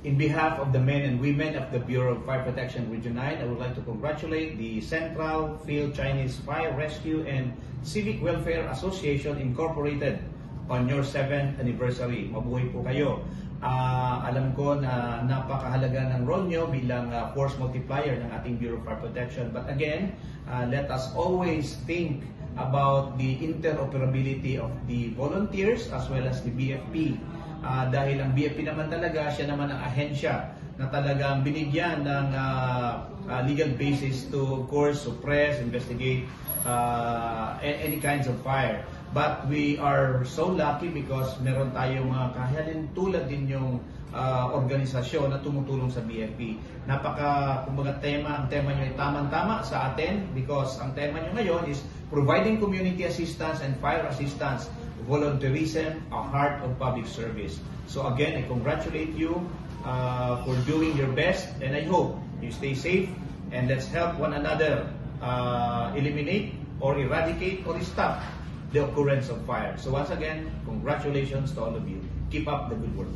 In behalf of the men and women of the Bureau of Fire Protection Region 9, I would like to congratulate the Central Field Chinese Fire Rescue and Civic Welfare Association Incorporated on your 7th anniversary. Mabuhay po kayo. Alam ko na napakahalaga ng role nyo bilang force multiplier ng ating Bureau of Fire Protection. But again, let us always think about the interoperability of the volunteers as well as the BFP. Dahil ang BFP naman talaga, siya naman ang ahensya na talagang binigyan ng legal basis to, of course, suppress, investigate any kinds of fire. But we are so lucky because meron tayong kahalin tulad din yung organisasyon na tumutulong sa BFP. Kumbaga ang tema nyo ay tamang-tama sa atin because ang tema nyo ngayon is providing community assistance and fire assistance, volunteerism, a heart of public service. So again, I congratulate you for doing your best, and I hope you stay safe, and let's help one another eliminate or eradicate or stop the occurrence of fire. So once again, congratulations to all of you. Keep up the good work.